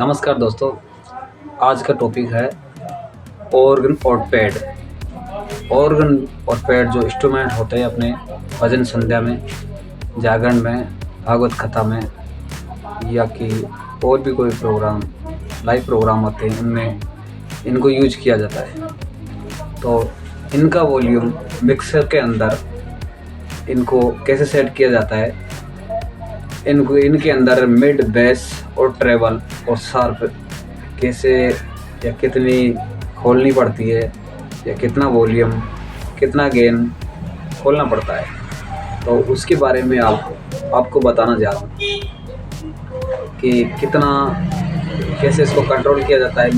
नमस्कार दोस्तों, आज का टॉपिक है ऑर्गन और पैड। ऑर्गन और पैड जो इंस्ट्रूमेंट होते हैं अपने भजन संध्या में, जागरण में, भागवत कथा में या कि और भी कोई प्रोग्राम, लाइव प्रोग्राम होते हैं, उनमें इनको यूज किया जाता है। तो इनका वॉल्यूम मिक्सर के अंदर इनको कैसे सेट किया जाता है, इनके अंदर मिड, बेस और ट्रेबल और शार्प कैसे या कितनी खोलनी पड़ती है या कितना वॉल्यूम, कितना गेन खोलना पड़ता है, तो उसके बारे में आपको बताना जा रहा हूँ कि कितना कैसे इसको कंट्रोल किया जाता है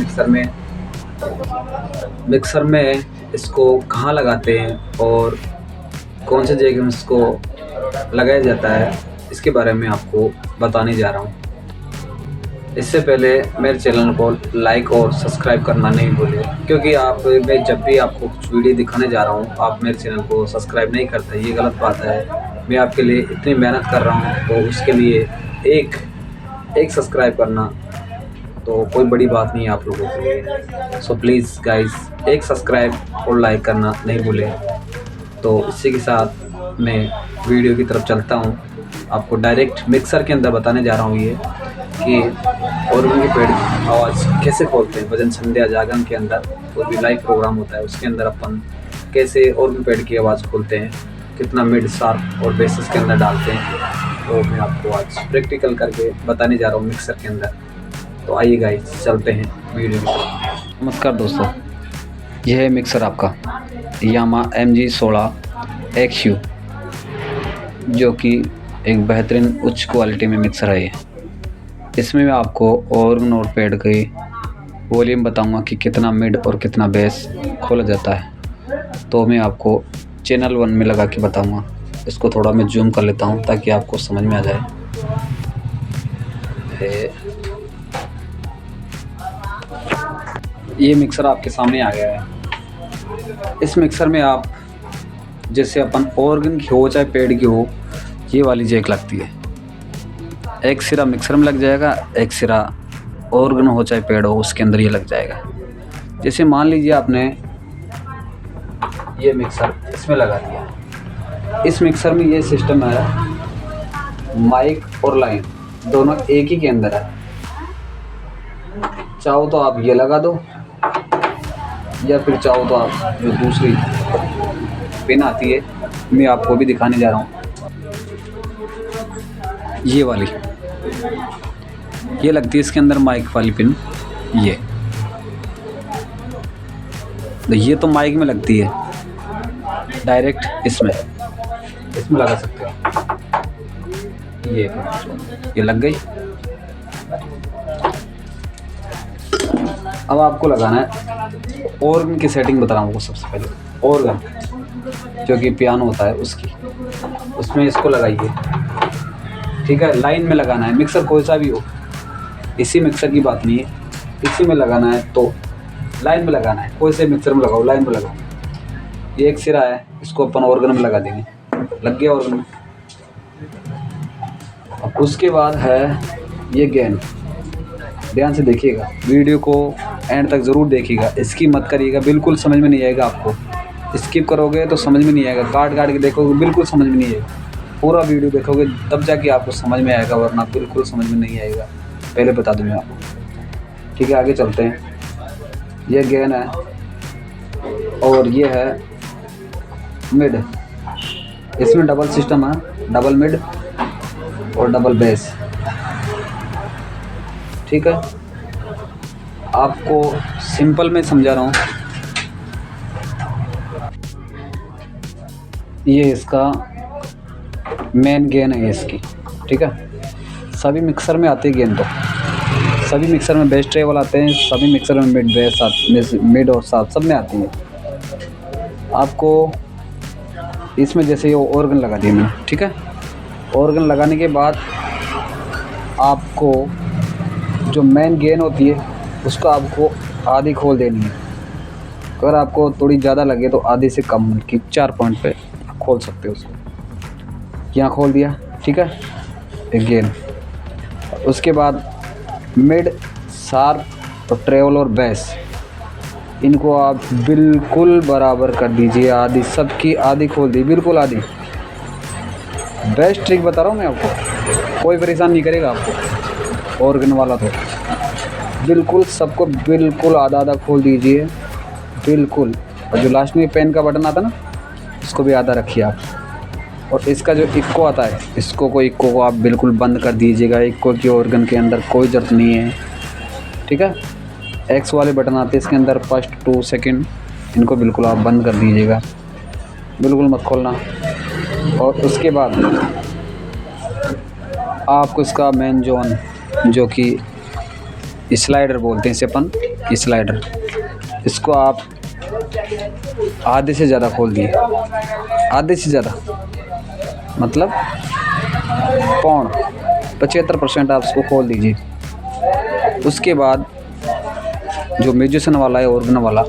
मिक्सर में इसको कहाँ लगाते हैं और कौन से जगह में इसको लगाया जाता है, इसके बारे में आपको बताने जा रहा हूँ। इससे पहले मेरे चैनल को लाइक और सब्सक्राइब करना नहीं भूलिए, क्योंकि मैं जब भी आपको कुछ वीडियो दिखाने जा रहा हूँ आप मेरे चैनल को सब्सक्राइब नहीं करते, ये गलत बात है। मैं आपके लिए इतनी मेहनत कर रहा हूँ तो उसके लिए एक सब्सक्राइब करना तो कोई बड़ी बात नहीं है आप लोगों के लिए। सो प्लीज़ गाइस, एक सब्सक्राइब और लाइक करना नहीं भूलें। तो इसी के साथ मैं वीडियो की तरफ चलता हूँ। आपको डायरेक्ट मिक्सर के अंदर बताने जा रहा हूँ ये कि ऑर्गन के पैड की आवाज़ कैसे खोलते हैं। भजन संध्या जागरण के अंदर कोई भी लाइव प्रोग्राम होता है उसके अंदर अपन कैसे ऑर्गन पैड की आवाज़ खोलते हैं, कितना मिड, शार्प और बेसिस के अंदर डालते हैं, तो मैं आपको आज प्रैक्टिकल करके बताने जा रहा हूँ मिक्सर के अंदर। तो आइए गाइस, चलते हैं वीडियो में। नमस्कार दोस्तों, यह है मिक्सर आपका यामा MG16 XU, जो कि एक बेहतरीन उच्च क्वालिटी में मिक्सर है ये। इसमें मैं आपको ऑर्गन और पैड के वॉल्यूम बताऊंगा कि कितना मिड और कितना बेस खोला जाता है। तो मैं आपको चैनल 1 में लगा के बताऊंगा। इसको थोड़ा मैं जूम कर लेता हूं ताकि आपको समझ में आ जाए। ये मिक्सर आपके सामने आ गया है। इस मिक्सर में आप जैसे अपन ऑर्गन की हो चाहे पैड की हो, ये वाली जैक लगती है। एक सिरा मिक्सर में लग जाएगा, एक सिरा ऑर्गन हो चाहे पैड हो उसके अंदर ये लग जाएगा। जैसे मान लीजिए आपने ये मिक्सर इसमें लगा दिया। इस मिक्सर में ये सिस्टम है, माइक और लाइन दोनों एक ही के अंदर है। चाहो तो आप ये लगा दो या फिर चाहो तो आप जो दूसरी पिन आती है, मैं आपको भी दिखाने जा रहा हूँ। ये वाली ये लगती है इसके अंदर माइक वाली पिन। ये तो माइक में लगती है, डायरेक्ट इसमें लगा सकते हो। ये लग गई। अब आपको लगाना है ऑर्गन की सेटिंग बता रहा हूँ। सबसे पहले ऑर्गन जो कि पियानो होता है उसमें इसको लगाइए, ठीक है। लाइन में लगाना है, मिक्सर कोई सा भी हो, इसी मिक्सर की बात नहीं है, इसी में लगाना है तो लाइन में लगाना है। कोई से मिक्सर में लगाओ, लाइन में लगाओ। ये एक सिरा है, इसको अपन ऑर्गन में लगा देंगे। लग गया ऑर्गन में। अब उसके बाद है ये गेन। ध्यान से देखिएगा, वीडियो को एंड तक ज़रूर देखिएगा, स्किप मत करिएगा, बिल्कुल समझ में नहीं आएगा आपको। स्किप करोगे तो समझ में नहीं आएगा, काट के देखोगे बिल्कुल समझ में नहीं आएगा। पूरा वीडियो देखोगे तब जाके आपको समझ में आएगा, वरना बिल्कुल समझ में नहीं आएगा। पहले बता दूँ मैं आपको, ठीक है। आगे चलते हैं। ये गेन है और ये है मिड। इसमें डबल सिस्टम है, डबल मिड और डबल बेस, ठीक है। आपको सिंपल में समझा रहा हूँ। ये इसका मेन गेन है इसकी, ठीक है। सभी मिक्सर में आती है गेन, तो सभी मिक्सर में बेस ट्रेबल आते हैं, सभी मिक्सर में मिड, बेस, मिड और शार्प सब में आती है। आपको इसमें जैसे ये ऑर्गन लगा दिया मैंने, ठीक है। ऑर्गन लगाने के बाद आपको जो मेन गेन होती है उसको आपको आधी खोल देनी है। अगर आपको थोड़ी ज़्यादा लगे तो आधे से कम की 4 पॉइंट पे खोल सकते हो उसको। यहाँ खोल दिया, ठीक है, एक गेन। उसके बाद मिड, शार्प और ट्रेवल और बेस, इनको आप बिल्कुल बराबर कर दीजिए। आधी सबकी आधी खोल दी, बिल्कुल आधी। बेस्ट ट्रिक बता रहा हूँ मैं आपको, कोई परेशान नहीं करेगा आपको ऑर्गन वाला। तो बिल्कुल सबको बिल्कुल आधा आधा खोल दीजिए, बिल्कुल। और जो लास्ट में पेन का बटन आता है ना, इसको भी आधा रखिए आप। और इसका जो इक्को आता है, इक्को को आप बिल्कुल बंद कर दीजिएगा। इक्को की ऑर्गन के अंदर कोई ज़रूरत नहीं है, ठीक है। एक्स वाले बटन आते हैं इसके अंदर, फर्स्ट 2 सेकंड, इनको बिल्कुल आप बंद कर दीजिएगा, बिल्कुल मत खोलना। और उसके बाद आपको इसका मेन जोन, जो कि स्लाइडर बोलते हैं इसे अपन, कि स्लाइडर, इसको आप आधे से ज़्यादा खोल दिए। आधे से ज़्यादा मतलब 75% आप इसको खोल दीजिए। उसके बाद जो म्यूजिशियन वाला है, ऑर्गन वाला,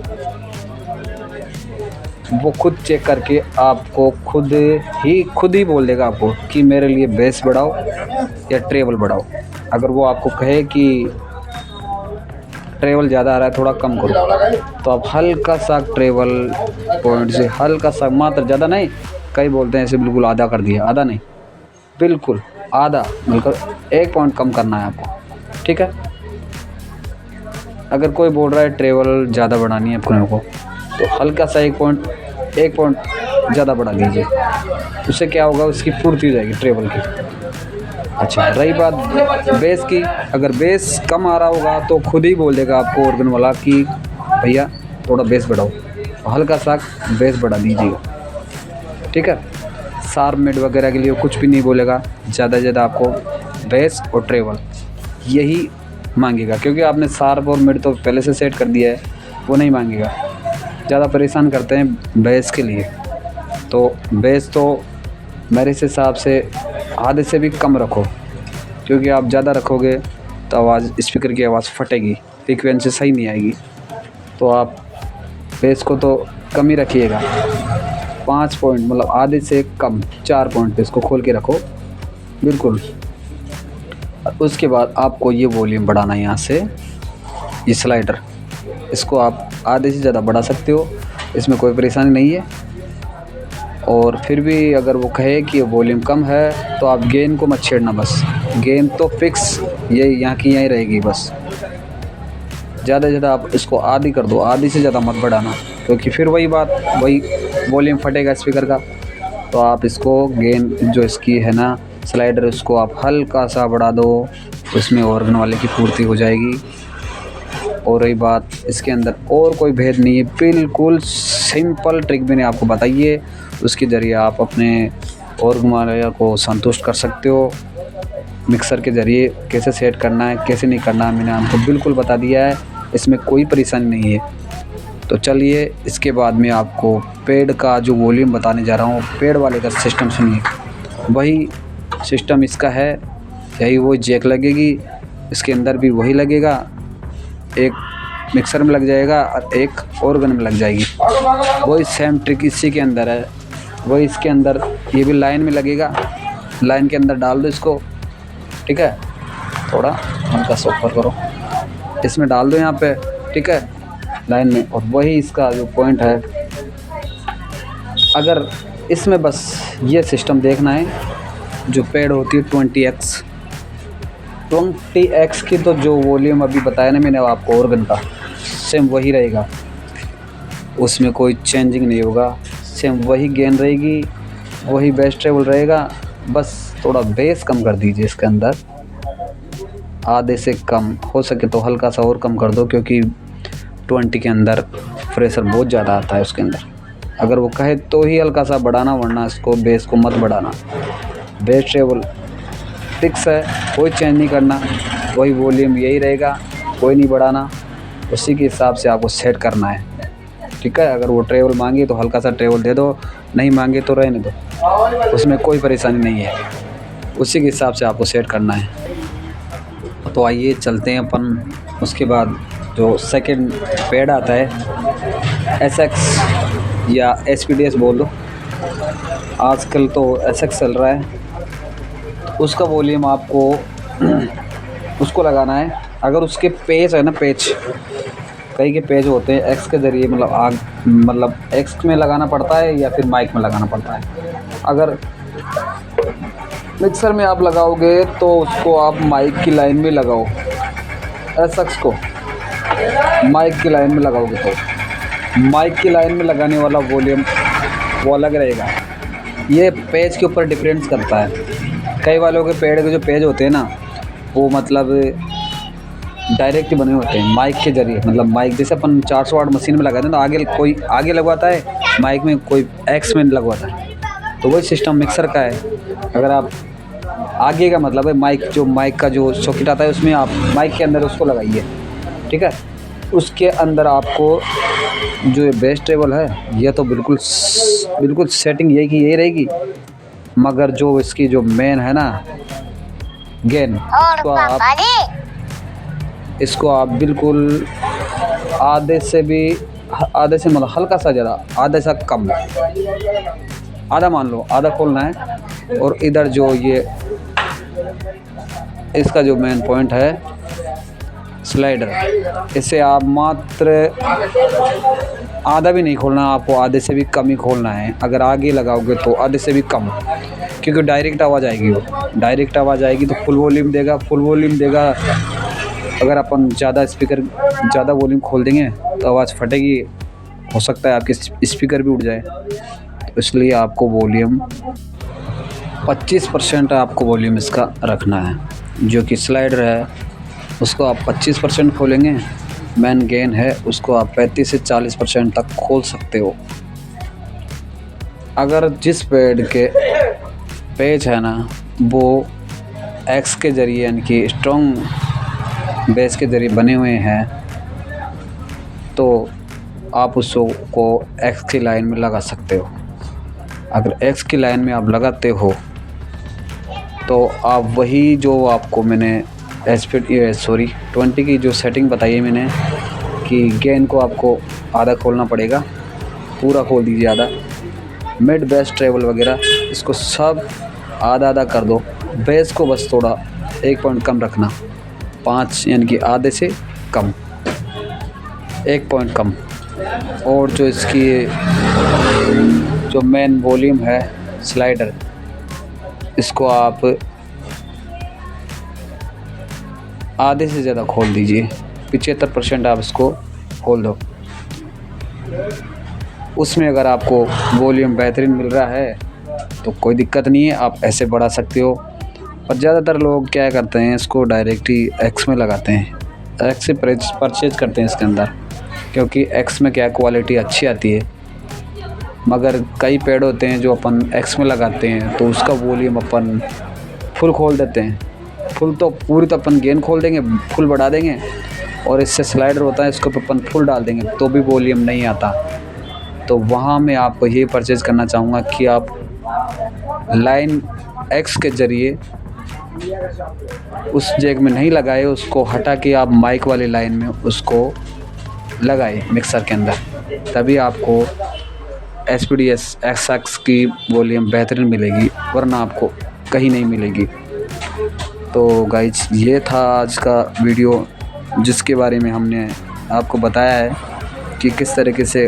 वो खुद चेक करके आपको खुद ही बोल देगा आपको कि मेरे लिए बेस बढ़ाओ या ट्रेवल बढ़ाओ। अगर वो आपको कहे कि ट्रेवल ज़्यादा आ रहा है, थोड़ा कम करो, तो आप हल्का सा ट्रेवल पॉइंट से हल्का सा, मात्र, ज़्यादा नहीं, कई बोलते हैं ऐसे बिल्कुल आधा कर दिया, आधा नहीं, बिल्कुल आधा, बिल्कुल 1 पॉइंट कम करना है आपको, ठीक है। अगर कोई बोल रहा है ट्रेवल ज़्यादा बढ़ानी है अपने को, तो हल्का सा 1 पॉइंट ज़्यादा बढ़ा दीजिए। उससे क्या होगा, उसकी पूर्ति हो जाएगी ट्रेवल की। अच्छा, रही बात बेस की, अगर बेस कम आ रहा होगा तो खुद ही बोल देगा आपको ऑर्गन वाला कि भैया थोड़ा बेस बढ़ाओ, हल्का सा बेस बढ़ा दीजिएगा, ठीक है। शार्प मिड वगैरह के लिए कुछ भी नहीं बोलेगा, ज़्यादा से ज़्यादा आपको बेस और ट्रेवल यही मांगेगा, क्योंकि आपने शार्प और मिड तो पहले से सेट कर दिया है, वो नहीं मांगेगा। ज़्यादा परेशान करते हैं बेस के लिए, तो बेस तो मेरे हिसाब से आधे से भी कम रखो, क्योंकि आप ज़्यादा रखोगे तो आवाज़, स्पीकर की आवाज़ फटेगी, फ्रीक्वेंसी सही नहीं आएगी। तो आप बेस को तो कम ही रखिएगा, 5 पॉइंट, मतलब आधे से कम 4 पॉइंट पे इसको खोल के रखो, बिल्कुल। उसके बाद आपको ये वॉल्यूम बढ़ाना है, यहाँ से ये स्लाइडर, इसको आप आधे से ज़्यादा बढ़ा सकते हो, इसमें कोई परेशानी नहीं है। और फिर भी अगर वो कहे कि वॉल्यूम कम है, तो आप गेन को मत छेड़ना, बस गेन तो फिक्स यही यहाँ की यहीं रहेगी बस। ज़्यादा से ज़्यादा आप इसको आधी कर दो, आधी से ज़्यादा मत बढ़ाना, क्योंकि फिर वही बात, वही वॉल्यूम फटेगा स्पीकर का। तो आप इसको गेन जो इसकी है ना स्लाइडर, उसको आप हल्का सा बढ़ा दो, उसमें ऑर्गन वाले की पूर्ति हो जाएगी। और रही बात, इसके अंदर और कोई भेद नहीं है, बिल्कुल सिंपल ट्रिक मैंने आपको बताई है, उसके ज़रिए आप अपने ऑर्गन वाले को संतुष्ट कर सकते हो। मिक्सर के ज़रिए कैसे सेट करना है, कैसे नहीं करना है, मैंने आपको बिल्कुल बता दिया है, इसमें कोई परेशानी नहीं है। तो चलिए, इसके बाद में आपको पेड का जो वॉल्यूम बताने जा रहा हूँ, पेड वाले का सिस्टम सुनिए। वही सिस्टम इसका है, यही वो जैक लगेगी, इसके अंदर भी वही लगेगा, एक मिक्सर में लग जाएगा और एक ऑर्गन में लग जाएगी। वही सेम ट्रिक इसी के अंदर है, वही इसके अंदर ये भी लाइन में लगेगा, लाइन के अंदर डाल दो इसको, ठीक है। थोड़ा हल्का सा ऊपर करो, इसमें डाल दो यहाँ पे, ठीक है, लाइन में। और वही इसका जो पॉइंट है, अगर इसमें बस ये सिस्टम देखना है, जो पेड होती है 20x की, तो जो वॉल्यूम अभी बताया ना मैंने आपको ऑर्गन का, सेम वही रहेगा, उसमें कोई चेंजिंग नहीं होगा, सेम वही गेन रहेगी, वही बेस ट्रेवल रहेगा। बस थोड़ा बेस कम कर दीजिए इसके अंदर, आधे से कम, हो सके तो हल्का सा और कम कर दो, क्योंकि 20 के अंदर प्रेशर बहुत ज़्यादा आता है उसके अंदर। अगर वो कहे तो ही हल्का सा बढ़ाना, वरना इसको बेस को मत बढ़ाना। बेस ट्रेवल फिक्स है, कोई चेंज नहीं करना, वही वॉल्यूम यही रहेगा, कोई नहीं बढ़ाना, उसी के हिसाब से आपको सेट करना है, ठीक है। अगर वो ट्रेवल मांगे तो हल्का सा ट्रेवल दे दो, नहीं मांगे तो रहने दो, उसमें कोई परेशानी नहीं है, उसी के हिसाब से आपको सेट करना है। तो आइए चलते हैं अपन। उसके बाद जो सेकंड पेड आता है, SX या SPDS बोल दो, आजकल तो SX चल रहा है, उसका वॉल्यूम आपको उसको लगाना है अगर उसके पेच है ना, पेच कई के पेज होते हैं एक्स के ज़रिए, मतलब आग मतलब एक्स में लगाना पड़ता है या फिर माइक में लगाना पड़ता है। अगर मिक्सर में आप लगाओगे तो उसको आप माइक की लाइन में लगाओ, एस एक्स को माइक की लाइन में लगाओगे तो माइक की लाइन में लगाने वाला वॉल्यूम वो अलग रहेगा। ये पेज के ऊपर डिपेंड्स करता है। कई वालों के पेड़ के जो पेज होते हैं ना, वो मतलब डायरेक्ट बने होते हैं माइक के ज़रिए, मतलब माइक जैसे अपन 400 वाट मशीन में लगाते हैं तो आगे कोई आगे लगवाता है माइक में, कोई एक्स में लगवाता है। तो वही सिस्टम मिक्सर का है। अगर आप आगे का मतलब है माइक, जो माइक का जो सॉकेट आता है उसमें आप माइक के अंदर उसको लगाइए, ठीक है। उसके अंदर आपको जो ये बेस टेबल है ये तो बिल्कुल सेटिंग यही रहेगी, मगर जो इसकी जो मेन है ना गेन, इसको आप बिल्कुल आधे से मतलब हल्का सा ज़्यादा, आधे से कम, आधा मान लो, आधा खोलना है। और इधर जो ये इसका जो मेन पॉइंट है स्लाइडर, इसे आप मात्र आधा भी नहीं खोलना, आपको आधे से भी कम ही खोलना है। अगर आगे लगाओगे तो आधे से भी कम, क्योंकि डायरेक्ट आवाज़ आएगी, वो डायरेक्ट आवाज़ आएगी तो फुल वॉल्यूम देगा। अगर अपन ज़्यादा वॉल्यूम खोल देंगे तो आवाज़ फटेगी, हो सकता है आपके स्पीकर भी उड़ जाए। तो इसलिए आपको वॉल्यूम 25% आपको वॉल्यूम इसका रखना है। जो कि स्लाइडर है उसको आप 25% खोलेंगे, मेन गेन है उसको आप 35 से 40% तक खोल सकते हो। अगर जिस पेड़ के पेज है ना वो एक्स के ज़रिए यानी कि स्ट्रॉन्ग बेस के ज़रिए बने हुए हैं तो आप उसको एक्स की लाइन में लगा सकते हो। अगर एक्स की लाइन में आप लगाते हो तो आप वही जो आपको मैंने 20 की जो सेटिंग बताई है मैंने कि गेन को आपको आधा खोलना पड़ेगा, पूरा खोल दीजिए आधा। मिड बेस ट्रेबल वगैरह इसको सब आधा कर दो, बेस को बस थोड़ा 1 पॉइंट कम रखना, 5 यानी कि आधे से कम, 1 पॉइंट कम। और जो इसकी जो मेन वॉल्यूम है स्लाइडर, इसको आप आधे से ज़्यादा खोल दीजिए, 75% आप इसको खोल दो। उसमें अगर आपको वॉल्यूम बेहतरीन मिल रहा है तो कोई दिक्कत नहीं है, आप ऐसे बढ़ा सकते हो। और ज़्यादातर लोग क्या करते हैं, इसको डायरेक्ट ही एक्स में लगाते हैं, एक्स से परचेज करते हैं इसके अंदर, क्योंकि एक्स में क्या क्वालिटी अच्छी आती है। मगर कई पेड़ होते हैं जो अपन एक्स में लगाते हैं तो उसका वॉल्यूम अपन फुल खोल देते हैं, फुल तो पूरी तो अपन गेन खोल देंगे, फुल बढ़ा देंगे। और इससे स्लाइडर होता है, इसको अपन फुल डाल देंगे तो भी वॉल्यूम नहीं आता। तो वहाँ मैं आपको ये परचेज़ करना चाहूँगा कि आप लाइन एक्स के ज़रिए उस जैक में नहीं लगाए, उसको हटा के आप माइक वाली लाइन में उसको लगाए मिक्सर के अंदर, तभी आपको SPDS XX की वॉल्यूम बेहतरीन मिलेगी, वरना आपको कहीं नहीं मिलेगी। तो गाइज ये था आज का वीडियो जिसके बारे में हमने आपको बताया है कि किस तरीके से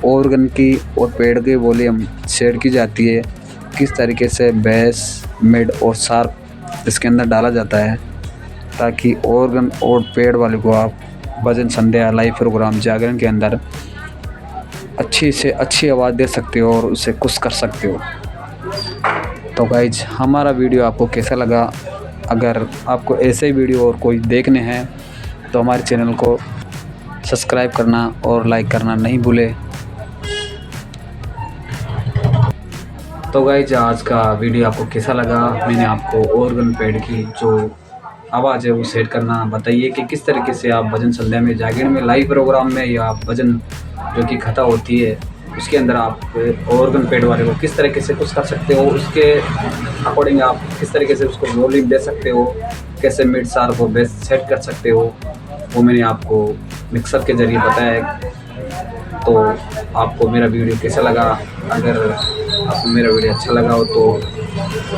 ऑर्गन की और पेड़ की वॉल्यूम सेट की जाती है, किस तरीके से बेस, मिड और शार्प इसके अंदर डाला जाता है, ताकि ऑर्गन और पेड़ वाले को आप भजन संध्या लाइव प्रोग्राम जागरण के अंदर अच्छी से अच्छी आवाज़ दे सकते हो और उसे खुश कर सकते हो। तो गाइज हमारा वीडियो आपको कैसा लगा? अगर आपको ऐसे ही वीडियो और कोई देखने हैं तो हमारे चैनल को सब्सक्राइब करना और लाइक करना नहीं भूले। तो गाइज आज का वीडियो आपको कैसा लगा? मैंने आपको ऑर्गन पेड़ की जो आवाज़ है वो सेट करना बताइए कि किस तरीके से आप भजन संध्या में, जागरण में, लाइव प्रोग्राम में या भजन जो कि कथा होती है उसके अंदर आप ऑर्गन पेड़ वाले को किस तरीके से कुछ कर सकते हो, उसके अकॉर्डिंग आप किस तरीके से उसको वॉल्यूम दे सकते हो, कैसे मिड शार्प और बेस सेट कर सकते हो, वो मैंने आपको मिक्सर के ज़रिए बताया है। तो आपको मेरा वीडियो कैसा लगा? अगर आपको मेरा वीडियो अच्छा लगा हो तो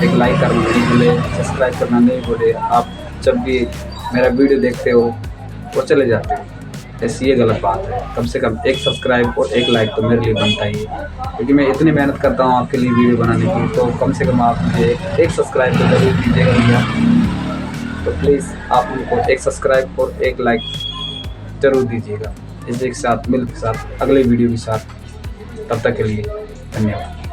एक लाइक करना नहीं भूले, सब्सक्राइब करना नहीं भूले। आप जब भी मेरा वीडियो देखते हो वो चले जाते हो। ऐसी ये गलत बात है। कम से कम एक सब्सक्राइब और एक लाइक तो मेरे लिए बनता ही है, क्योंकि मैं इतनी मेहनत करता हूँ आपके लिए वीडियो बनाने की, तो कम से कम आप मुझे एक सब्सक्राइब तो ज़रूर दीजिएगा भैया। तो प्लीज़ आप उनको एक सब्सक्राइब और एक लाइक ज़रूर दीजिएगा। इसी के साथ मिल के साथ अगले वीडियो के साथ, तब तक के लिए धन्यवाद।